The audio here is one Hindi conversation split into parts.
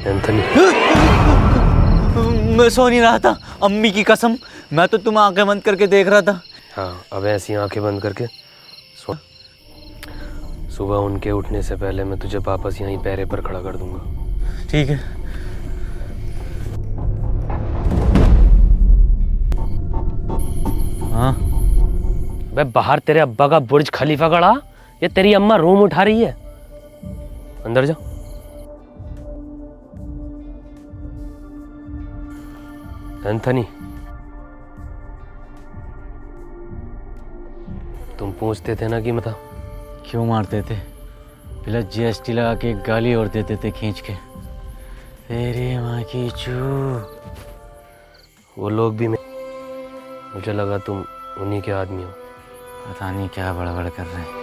एंथनी, मैं सो नहीं रहा था, अम्मी की कसम, मैं तो तुम आंखें बंद करके देख रहा था। हाँ अब ऐसी आंखें बंद करके सो। सुबह उनके उठने से पहले मैं तुझे वापस यहीं पैरे पर खड़ा कर दूंगा। ठीक है। हाँ बे बाहर तेरे अब्बा का बुर्ज खलीफा खड़ा, ये तेरी अम्मा रूम उठा रही है। अंदर जा। एंथनी, तुम पूछते थे ना कि मता क्यों मारते थे? प्लस जीएसटी लगा के एक गाली और देते थे खींच के, तेरी माँ की चू। वो लोग भी मुझे लगा तुम उन्हीं के आदमी हो। पता नहीं क्या बड़बड़ कर रहे हैं।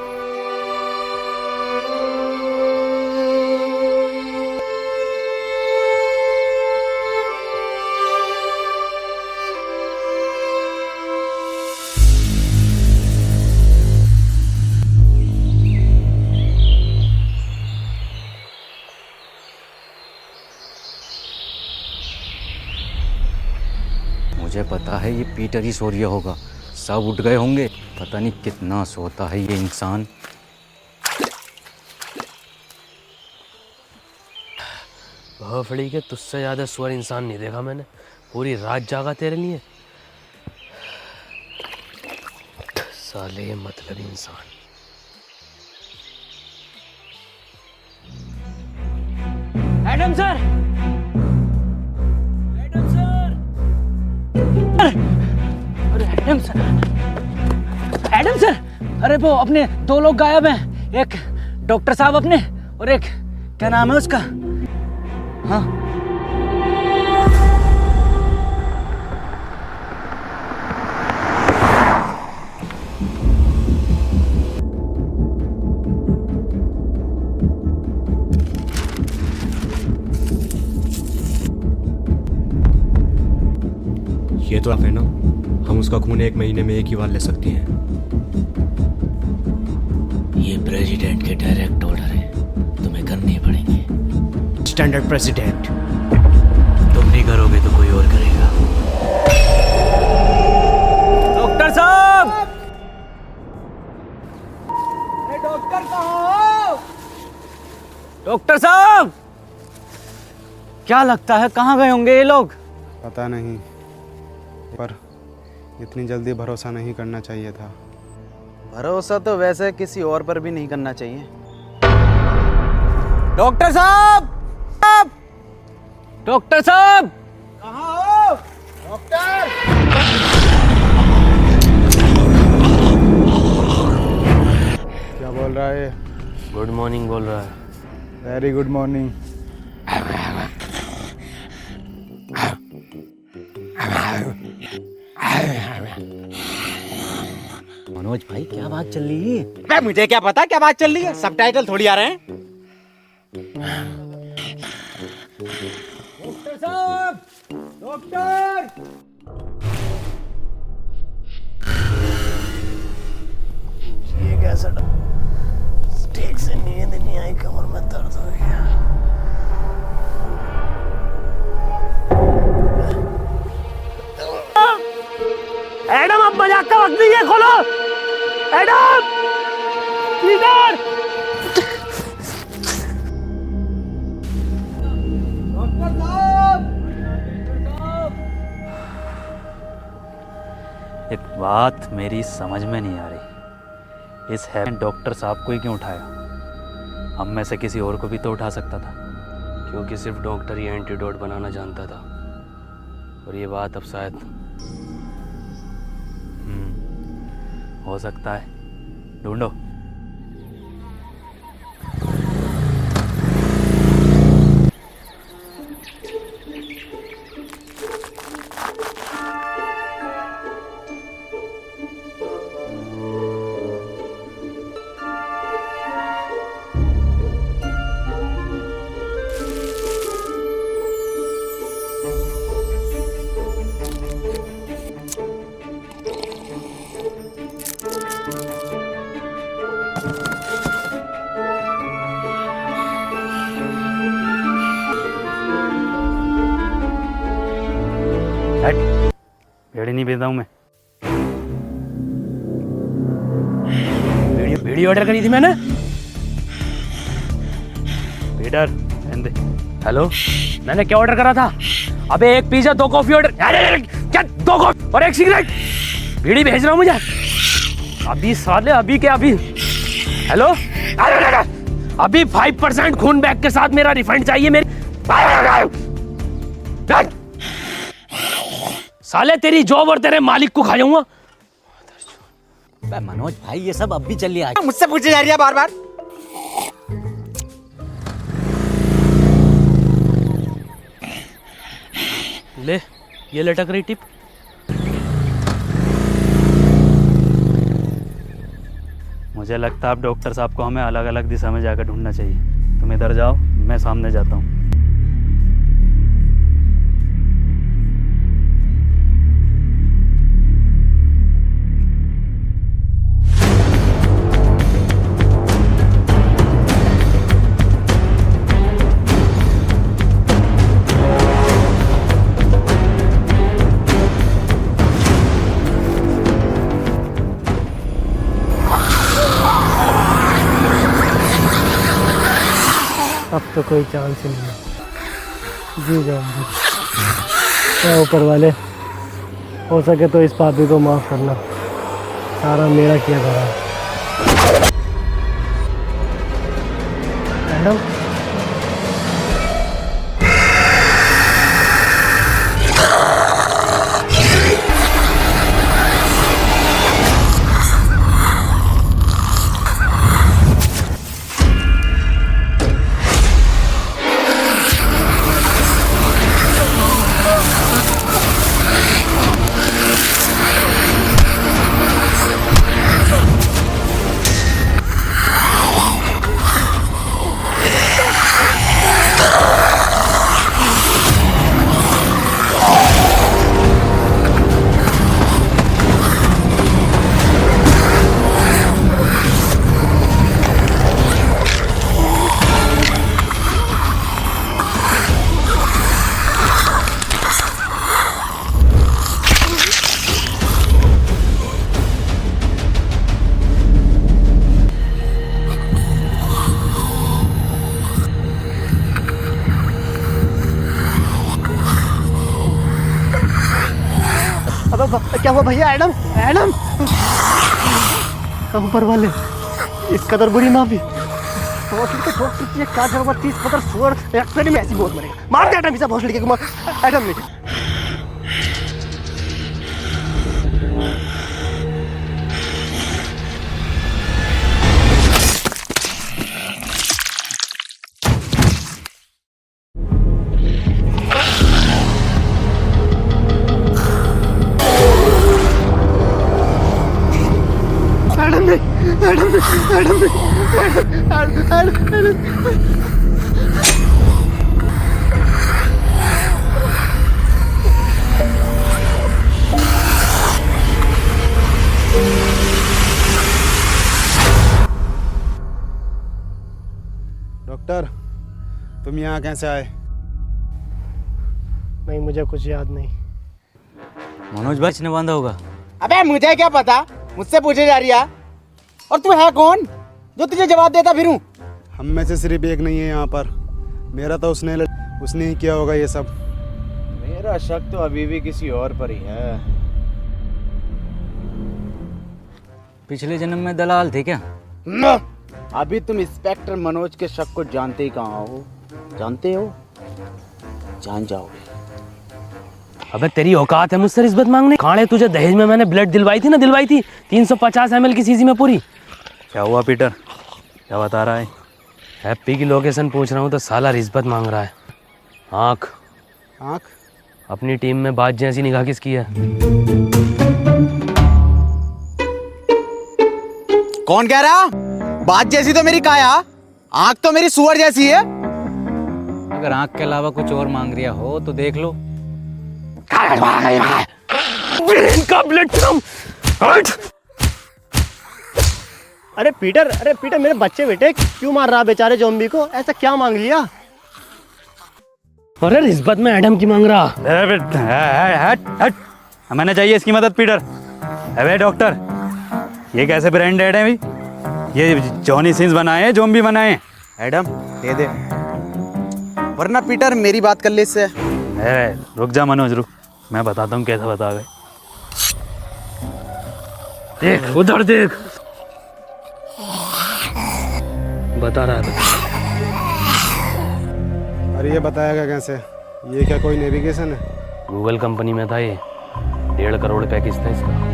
मुझे पता है ये पीटर ही सो रहा होगा, सब उठ गए होंगे। पता नहीं कितना सोता है ये इंसान। भोफड़ी के तुझसे ज्यादा सुअर इंसान नहीं देखा मैंने। पूरी रात जागा तेरे लिए। साले मतलब इंसान। एडम सर, एडम सर, अरे एडम सर, एडम सर, अरे वो अपने दो लोग गायब हैं, एक डॉक्टर साहब अपने और एक क्या नाम है उसका? हाँ ये तो आप है ना, हम उसका खून 1 महीने में 1 ही बार ले सकते हैं। ये प्रेसिडेंट के डायरेक्ट ऑर्डर है, तुम्हें करने पड़ेंगे। Standard president. तुम नहीं करोगे तो कोई और करेगा। डॉक्टर साहब, डॉक्टर साहब, डॉक्टर साहब, क्या लगता है कहाँ गए होंगे ये लोग? पता नहीं, पर इतनी जल्दी भरोसा नहीं करना चाहिए था। भरोसा तो वैसे किसी और पर भी नहीं करना चाहिए। डॉक्टर साहब, डॉक्टर साहब, कहाँ हो डॉक्टर? क्या बोल रहा है? गुड मॉर्निंग बोल रहा है। Very good morning. मनोज भाई क्या बात चल रही है? बे मुझे क्या पता क्या बात चल रही है, सबटाइटल थोड़ी आ रहे हैं। डॉक्टर साहब, डॉक्टर, ये कैसा ठीक से नींद नहीं आई, कमर में दर्द हो गया। एडम, अब मजाक का वक्त नहीं है, खोलो। एडम, पीटर, डॉक्टर साहब, एक बात मेरी समझ में नहीं आ रही, इस हैवन डॉक्टर साहब को ही क्यों उठाया? हम में से किसी और को भी तो उठा सकता था। क्योंकि सिर्फ डॉक्टर ही एंटीडोट बनाना जानता था, और ये बात अब शायद हो सकता है, ढूंढो। पेड़ नहीं बेचता हूँ मैं। बीड़ी ऑर्डर करी थी मैंने। पीटर दे। हेलो, मैंने क्या ऑर्डर करा था? अबे एक पिज्जा, 2 कॉफी ऑर्डर। अरे क्या 2 कॉफी और 1 सिगरेट? बीड़ी भेज रहा हूँ मुझे अभी साले, अभी क्या अभी? हेलो, अरे अभी 5% खून बैग के साथ मेरा रिफंड चाहिए मेरी। साले तेरी जॉब और तेरे मालिक को खा जाऊंगा। मनोज भाई ये सब अब भी चल रहा है। मुझसे पूछे जा रही है बार बार। ले, ये लटक रही टिप। मुझे लगता है अब डॉक्टर साहब को हमें अलग अलग दिशा में जाकर ढूंढना चाहिए। तुम इधर जाओ, मैं सामने जाता हूँ। अब तो कोई चांस ही नहीं है। जी जाऊंगी। क्या ऊपर वाले, हो सके तो इस पापी को माफ़ करना, सारा मेरा किया करा। मैडम, क्या हुआ भैया? एडम, एडम, ऊपर वाले इस कदर बुरी माफी। भोसड़ी के ठोक पीछे क्या जरूरत थी? इस कदर सुअर एक पेड़ में ऐसी बहुत मरेगा। मार दे एडम, इसे भोसड़ी के मार। एडम ने डॉक्टर, तुम यहाँ कैसे आए? नहीं, मुझे कुछ याद नहीं। मनोज भाई ने बांधा होगा। अबे मुझे क्या पता, मुझसे पूछे जा रही है। और तू है कौन जो तुझे जवाब देता फिरूं? हम में से सिर्फ एक नहीं है यहाँ पर। मेरा तो उसने ही किया होगा ये सब। मेरा शक तो अभी भी किसी और पर ही है। पिछले जन्म में दलाल थे क्या? अभी तुम इंस्पेक्टर मनोज के शक को जानते ही कहाँ हो? जानते हो, जान जाओगे। अबे तेरी औकात है मुझसे रिश्वत मांगने? कांडे, तुझे दहेज में मैंने ब्लड दिलवाई थी 350 ml की शीशी में पूरी। क्या हुआ पीटर, क्या बता रहा है? हैप्पी की लोकेशन पूछ रहा हूँ तो साला रिश्वत मांग रहा है। आँख आँख? अपनी टीम में बात जैसी निगाह किसकी है? कौन कह रहा? बात जैसी तो मेरी काया, आँख तो मेरी सुअर जैसी है। अगर आँख के अलावा कुछ और मांग रिया हो तो देख लो। इनका ब्लड कम। अरे पीटर, मेरे बच्चे बेटे क्यों मार रहा बेचारे ज़ॉम्बी को? ऐसा क्या मांग लिया? अरे रिश्वत में एडम की मांग रहा। हट। मैंने चाहिए इसकी मदद पीटर। अबे डॉक्टर, ये कैसे ब्रांडेड है भाई? ये जॉनी सिंस बनाए हैं, जोम्बी बनाए हैं। एडम दे दे, वरना पीटर मेरी बात कर ले इससे। रुक जा मनोज, रुक, मैं बताता हूँ कैसे बता गए। देख उधर देख, बता रहा है। और ये बताएगा कैसे? ये क्या कोई नेविगेशन है? गूगल कंपनी में था ये, 1.5 करोड़ पैकेज था इसका।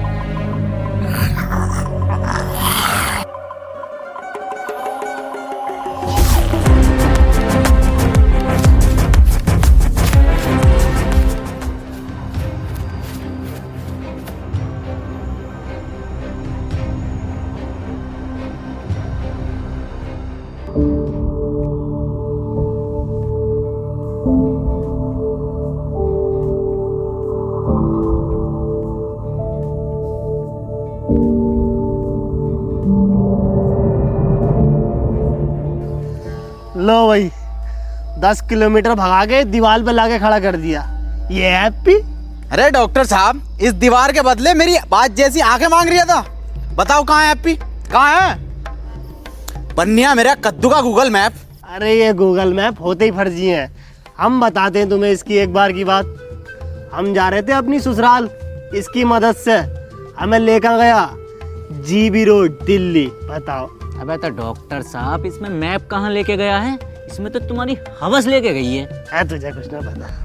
लो भाई, 10 किलोमीटर भगा के दीवार पे लाके खड़ा कर दिया। ये हैप्पी? अरे डॉक्टर साहब, इस दीवार के बदले मेरी बात जैसी आंखें मांग रही था। बताओ कहाँ है हैप्पी, कहाँ है? बन्निया मेरा कद्दू का गूगल मैप। अरे ये गूगल मैप होते ही फर्जी है। हम बताते हैं तुम्हें इसकी एक बार की बात। हम जा रहे थे अपनी ससुराल, इसकी मदद से हमें लेकर गया जीबी रोड दिल्ली। बताओ। अबे तो डॉक्टर साहब, इसमें मैप कहाँ लेके गया है? इसमें तो तुम्हारी हवस लेके गई है। तुझे कुछ ना पता।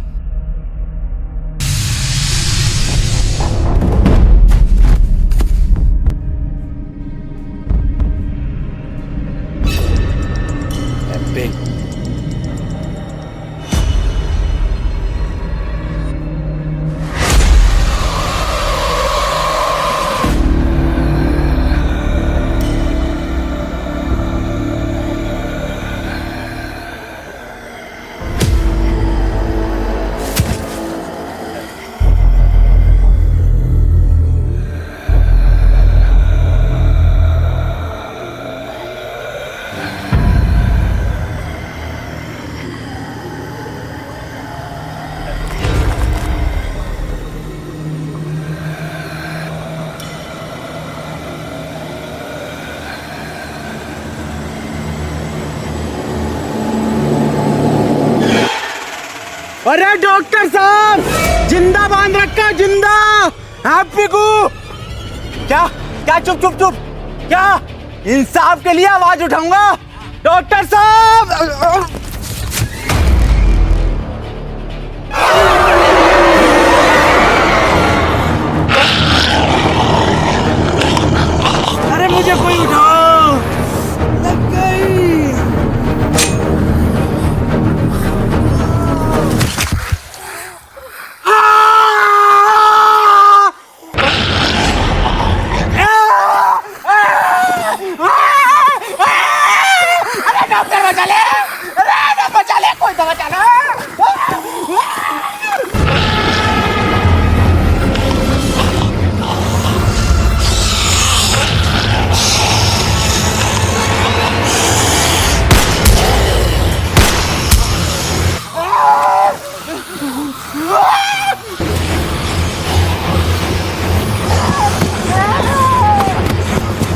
अरे डॉक्टर साहब, जिंदा बांध रखा, जिंदा हैप्पी को। क्या क्या? चुप चुप चुप। क्या? इंसाफ के लिए आवाज उठाऊंगा डॉक्टर साहब। अरे मुझे कोई उठाओ, लग गई।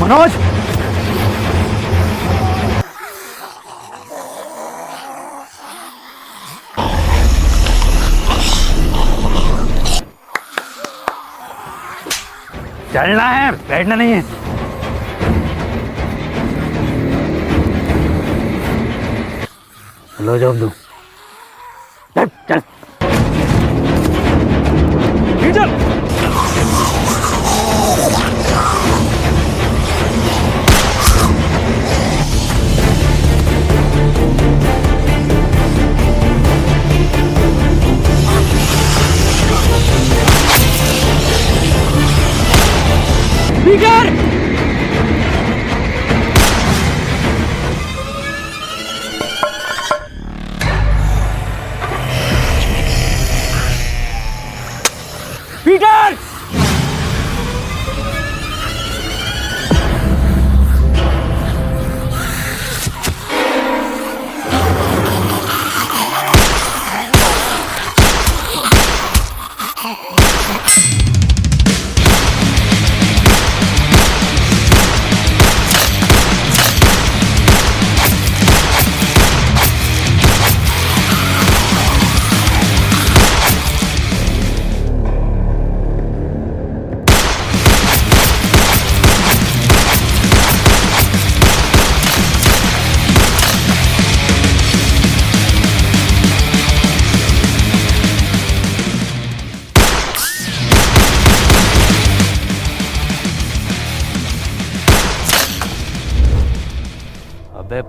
मनोज, चलना है, बैठना नहीं है। लो जॉब दो, चल चल चल। पीटर!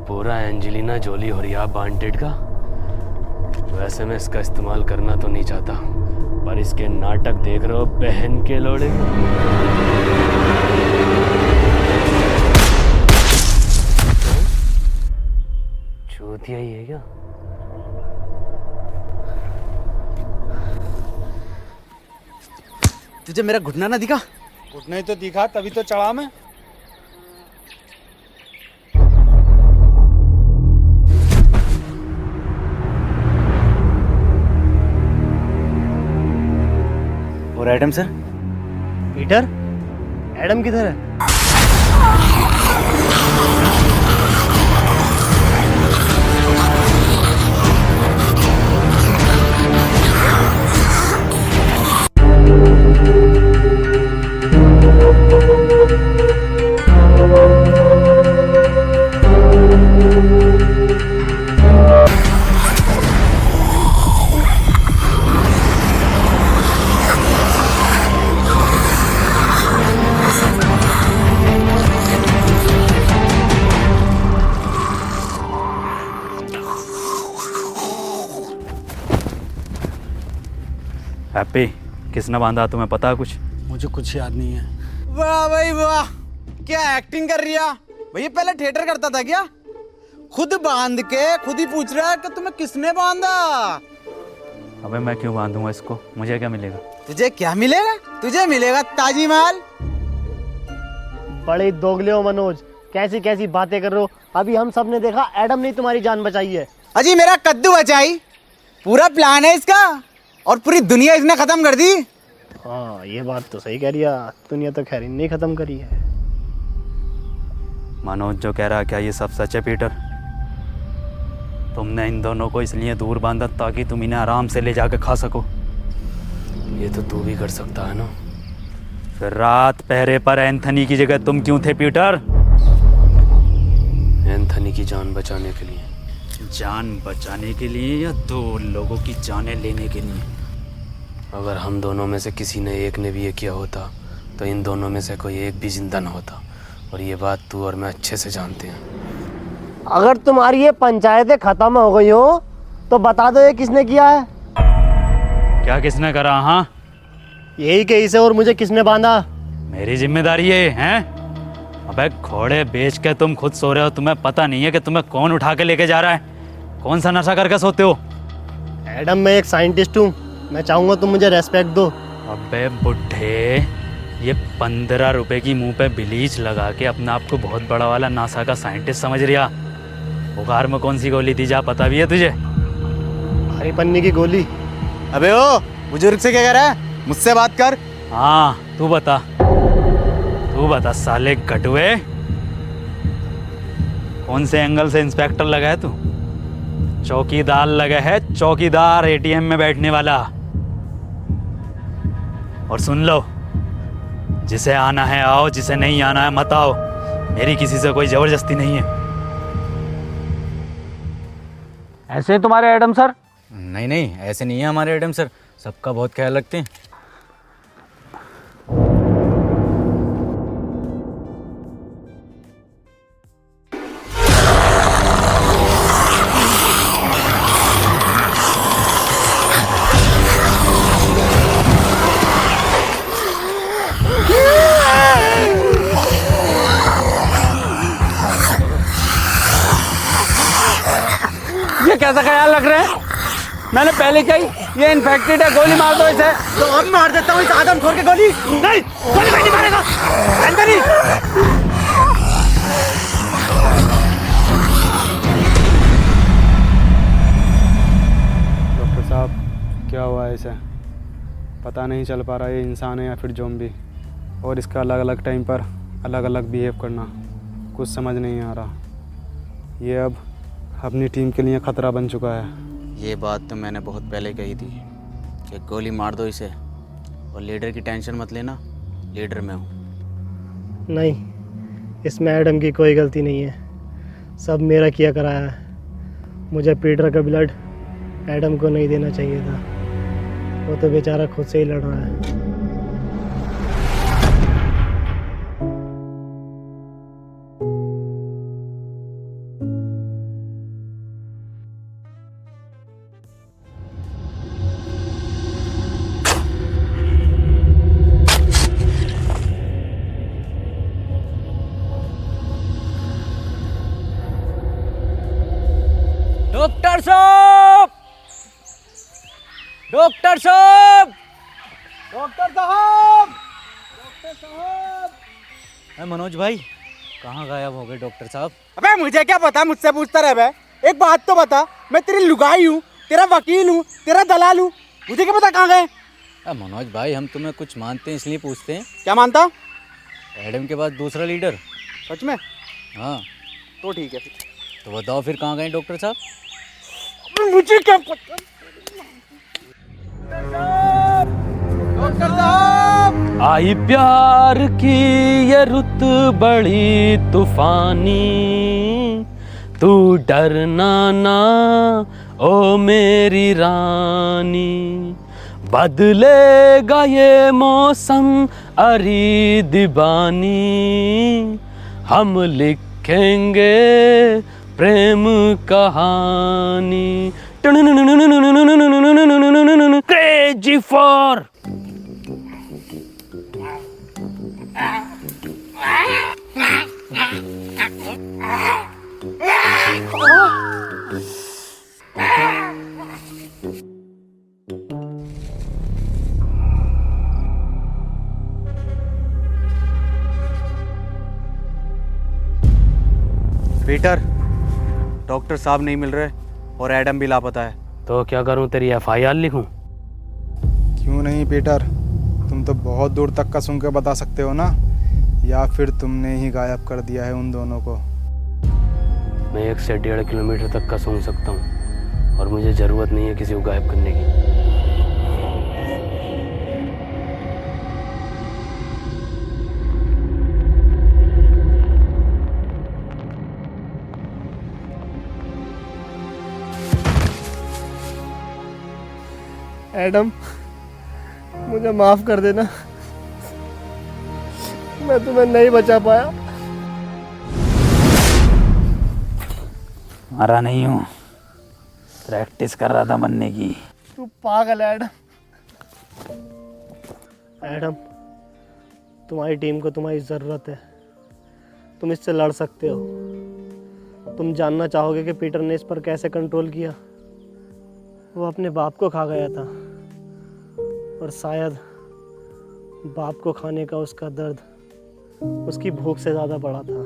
पूरा एंजेलिना जोली और या बांटेड का। वैसे मैं इसका इस्तेमाल करना तो नहीं चाहता, पर इसके नाटक देख रहे हो बहन के लोड़े। चूतिया ही है क्या? तुझे मेरा घुटना ना दिखा? घुटना ही तो दिखा, तभी तो चढ़ा मैं। और एडम सर? पीटर, एडम किधर है? हैप्पी, किसने बांधा तुम्हें पता है कुछ? मुझे कुछ याद नहीं है। वाह भाई वाह, क्या एक्टिंग कर रही है भैया। पहले थिएटर करता था क्या? खुद बांध के खुद ही पूछ रहा है कि तुम्हें किसने बांधा। अबे मैं क्यों बांधूंगा इसको? मुझे क्या मिलेगा? तुझे क्या मिलेगा? तुझे मिलेगा ताजी माल। बड़े दोगले हो मनोज, कैसी कैसी बातें कर रहे हो। अभी हम सब ने देखा एडम ने तुम्हारी जान बचाई है। अजी मेरा कद्दू बचाई, पूरा प्लान है इसका, और पूरी दुनिया इसने खत्म कर दी। हाँ ये बात तो सही कह रही है, दुनिया तो खैर नहीं खत्म करी है। मनोज जो कह रहा है क्या ये सब सच है पीटर? तुमने इन दोनों को इसलिए दूर बांधा ताकि तुम इन्हें आराम से ले जाकर खा सको। ये तो तू भी कर सकता है ना। फिर रात पहरे पर एंथनी की जगह तुम क्यों थे पीटर? एंथनी की जान बचाने के लिए। जान बचाने के लिए या दो लोगों की जानें लेने के लिए? अगर हम दोनों में से किसी ने एक ने भी ये किया होता तो इन दोनों में से कोई एक भी जिंदा न होता, और ये बात तू और मैं अच्छे से जानते हैं। अगर तुम्हारी ये पंचायतें खत्म हो गई हो तो बता दो ये किसने किया है? क्या किसने करा? हाँ यही केस है। और मुझे किसने बांधा? मेरी जिम्मेदारी है, हैं? अबे घोड़े बेच के तुम खुद सो रहे हो, तुम्हें पता नहीं है कि तुम्हें कौन उठा के लेके जा रहा है? कौन सा नशा करके सोते हो? एडम मैं एक साइंटिस्ट हूँ, मैं चाहूँगा तुम मुझे रेस्पेक्ट दो। अबे बुढ़े, ये 15 रुपए की मुंह पे ब्लीच लगा के अपने आप को बहुत बड़ा वाला नासा का साइंटिस्ट समझ रिया। बुखार में कौन सी गोली दी जा पता भी है तुझे? हरी पन्नी की गोली। अबे ओ बुजुर्ग से क्या कह रहा है? मुझसे बात कर। हाँ तू बता साले कटुए, कौन से एंगल से इंस्पेक्टर लगा है तू? चौकीदार लगा है, चौकीदार, एटीएम में बैठने वाला। और सुन लो, जिसे आना है आओ, जिसे नहीं आना है मत आओ। मेरी किसी से कोई जबरदस्ती नहीं है। ऐसे हैं तुम्हारे एडम सर? नहीं नहीं, ऐसे नहीं है हमारे एडम सर, सबका बहुत ख्याल रखते हैं। ये कैसा ख्याल रख रहे हैं? मैंने पहले कही ये इन्फेक्टेड है, गोली मार दो इसे। तो अब मार देता हूँ इस आदम खोर के गोली। नहीं, गोली मैं नहीं मारेगा। एंथनी डॉक्टर साहब क्या हुआ है इसे? पता नहीं चल पा रहा ये इंसान है या फिर ज़ॉम्बी, और इसका अलग अलग टाइम पर अलग अलग बिहेव करना कुछ समझ नहीं आ रहा। ये अब अपनी टीम के लिए ख़तरा बन चुका है। ये बात तो मैंने बहुत पहले कही थी कि गोली मार दो इसे, और लीडर की टेंशन मत लेना, लीडर मैं हूँ। नहीं, इसमें एडम की कोई गलती नहीं है, सब मेरा किया कराया है। मुझे पीटर का ब्लड एडम को नहीं देना चाहिए था, वो तो बेचारा खुद से ही लड़ रहा है। डॉक्टर साहब, डॉक्टर साहब, डॉक्टर साहब। मनोज भाई कहाँ गायब हो गए डॉक्टर साहब? अबे मुझे क्या पता, मुझसे पूछता रह बे। एक बात तो बता, मैं तेरी लुगाई हूँ, तेरा वकील हूँ, तेरा दलाल हूँ, मुझे क्या पता कहाँ गए? मनोज भाई हम तुम्हें कुछ मानते हैं इसलिए पूछते हैं। क्या मानता? एडम के बाद दूसरा लीडर। सच में? हाँ तो ठीक है फिर। तो बताओ फिर कहाँ गए डॉक्टर साहब? मुझे क्या पता। डॉक्टर साहब, आई प्यार की ये रुत बड़ी तूफानी, तू डरना ना ओ मेरी रानी, बदलेगा ये मौसम अरी दीवानी, हम लिखेंगे प्रेम कहानी, क्रेजी फॉर। पीटर, डॉक्टर साहब नहीं मिल रहे और एडम भी लापता है। तो क्या करूं, तेरी FIR लिखूं? क्यों नहीं पीटर, तुम तो बहुत दूर तक का सुन के बता सकते हो ना, या फिर तुमने ही गायब कर दिया है उन दोनों को? मैं 1 से 1.5 किलोमीटर तक का सूंघ सकता हूँ और मुझे ज़रूरत नहीं है किसी को गायब करने की। एडम, मुझे माफ कर देना, मैं तुम्हें नहीं बचा पाया। मरा नहीं हूँ, प्रैक्टिस कर रहा था मरने की। तू पागल है एडम। एडम, तुम्हारी टीम को तुम्हारी ज़रूरत है, तुम इससे लड़ सकते हो। तुम जानना चाहोगे कि पीटर ने इस पर कैसे कंट्रोल किया? वो अपने बाप को खा गया था और शायद बाप को खाने का उसका दर्द उसकी भूख से ज़्यादा बड़ा था।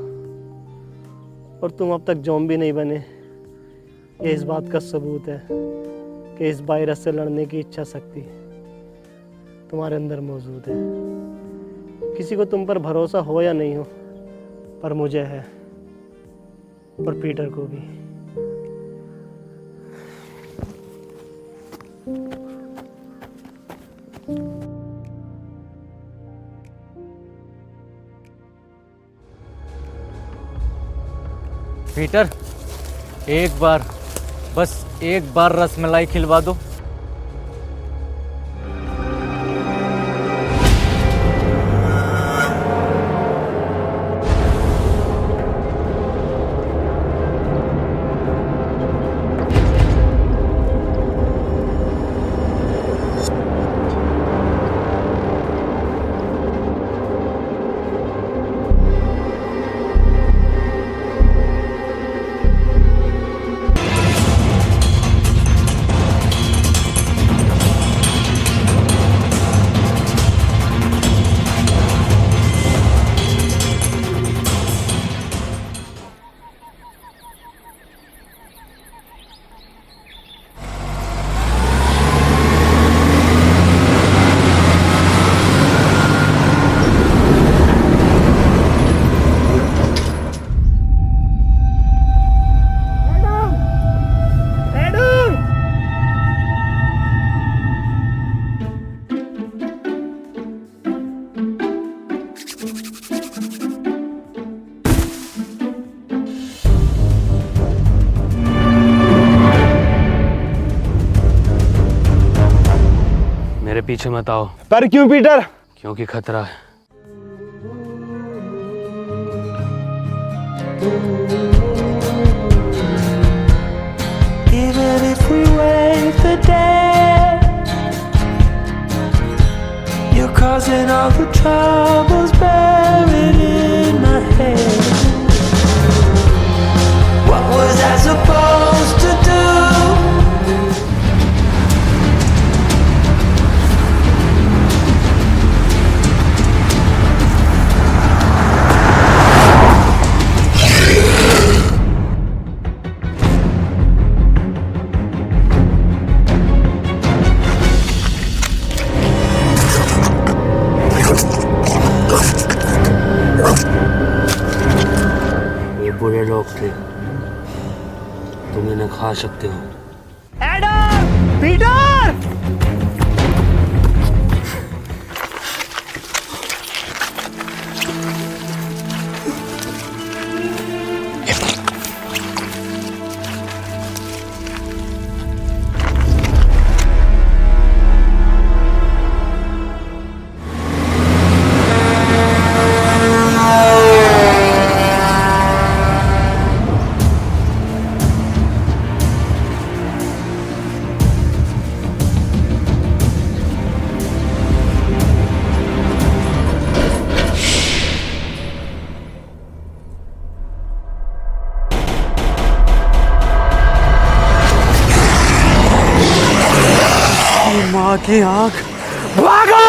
और तुम अब तक ज़ॉम्बी नहीं बने, ये इस बात का सबूत है कि इस वायरस से लड़ने की इच्छा शक्ति तुम्हारे अंदर मौजूद है। किसी को तुम पर भरोसा हो या नहीं हो, पर मुझे है, और पीटर को भी। पीटर, एक बार, बस एक बार रसमलाई खिलवा दो। मेरे पीछे मत आओ। पर क्यों पीटर? क्योंकि खतरा है। Even if we wait the day, you're causing all the troubles buried in my head. What was I supposed to do? खा सकते हो। एडम, पीटर, माँ की आंख, भागो!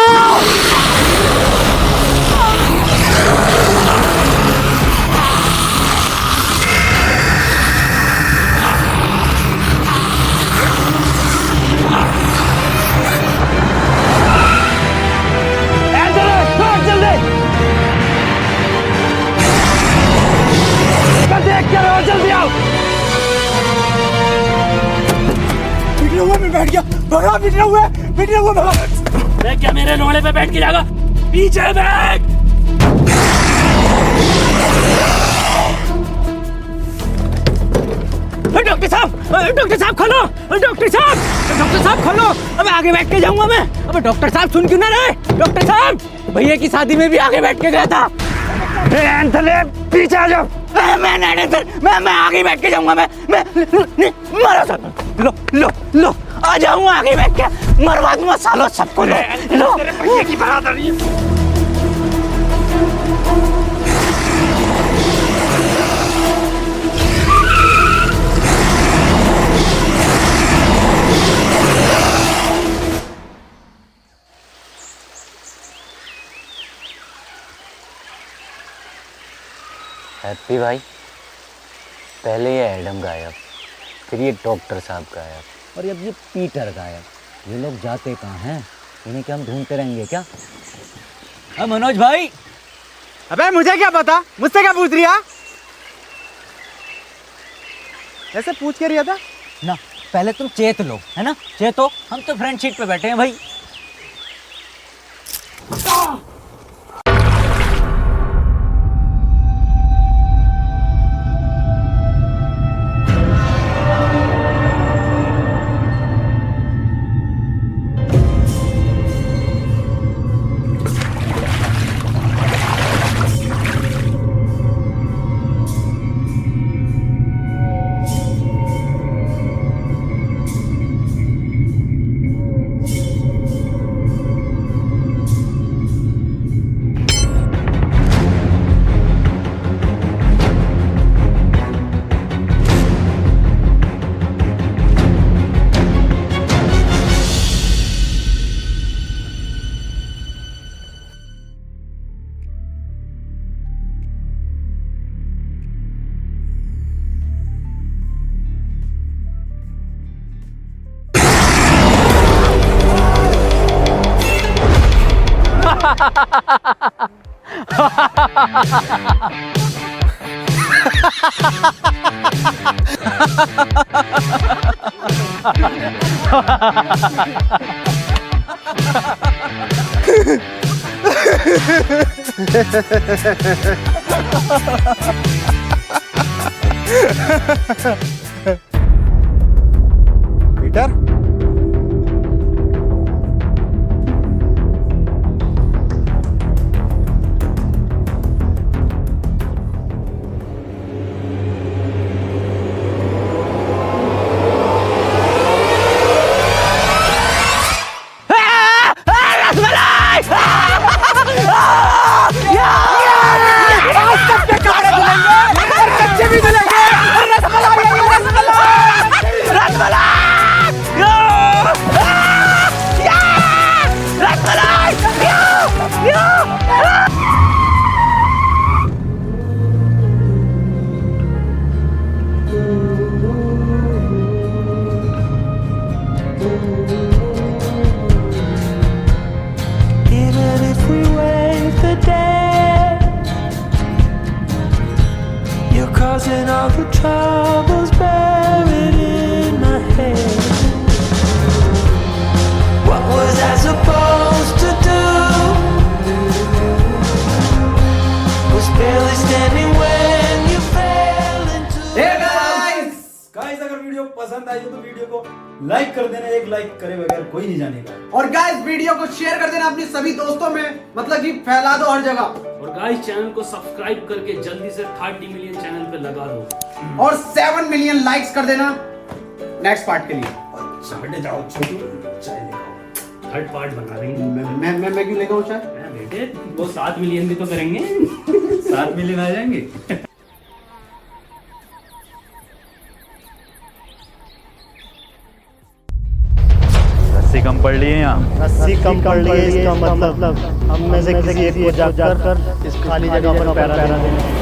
देख क्या रहो, जल्दी आओ! पिटना हुआ मैं बैठ गया, भगा पिटना हुआ भगा। देख क्या मेरे लोड़े पे बैठ के जाएगा, पीछे बैठ। डॉक्टर साहब खोलो, डॉक्टर साहब खोलो। अब आगे बैठ के जाऊंगा मैं। अब डॉक्टर साहब सुन क्यों ना रहे? डॉक्टर साहब, भैया की शादी में भी आगे बैठ के गया था। पीछे आ जाओ। मैं आगे बैठ के जाऊंगा। मैं मारो सर, लो आ जाऊंगा आगे बैठ के, मरवा दूंगा सालों सबको। लो की बरादरी है। हैप्पी भाई, पहले ये एडम गायब, फिर ये डॉक्टर साहब गायब, और अब ये पीटर गायब। ये लोग जाते कहाँ हैं? इन्हें क्या हम ढूंढते रहेंगे क्या? मनोज भाई, अबे मुझे क्या पता, मुझसे क्या पूछ रिया? ऐसे पूछ के रिया था ना, पहले तुम चेत लो, है ना? चेतो, हम तो फ्रंट सीट पे बैठे हैं भाई। Peter, Even if we wait the day, you're causing all the troubles buried in head. What was I supposed to do? Was barely standing when you fell into guys अगर वीडियो पसंद आई हो तो वीडियो को लाइक कर देना, एक लाइक करे बगैर कोई नहीं जानेगा। और गाइस वीडियो को शेयर कर देना अपने सभी दोस्तों में, मतलब कि फैला दो हर जगह। और गाइस चैनल को सब्सक्राइब करके जल्दी से 30 मिलियन चैनल पे लगा दो और 7 मिलियन लाइक्स कर देना नेक्स्ट पार्ट के लिए। हटे जाओ छोटू, चाय लेकर थर्ड पार्ट बना देंगे। मैं क्यों लेकर आऊं चाय? बेटे वो 7 मिलियन भी तो करेंगे। 7 मिलियन आ जाएंगे। रस्सी कम पड़ रही है यहाँ। रस्सी कम पड़ रही है इसका मतलब हम में से किसी एक को जाकर इस खाली जगह पर पैरा देना।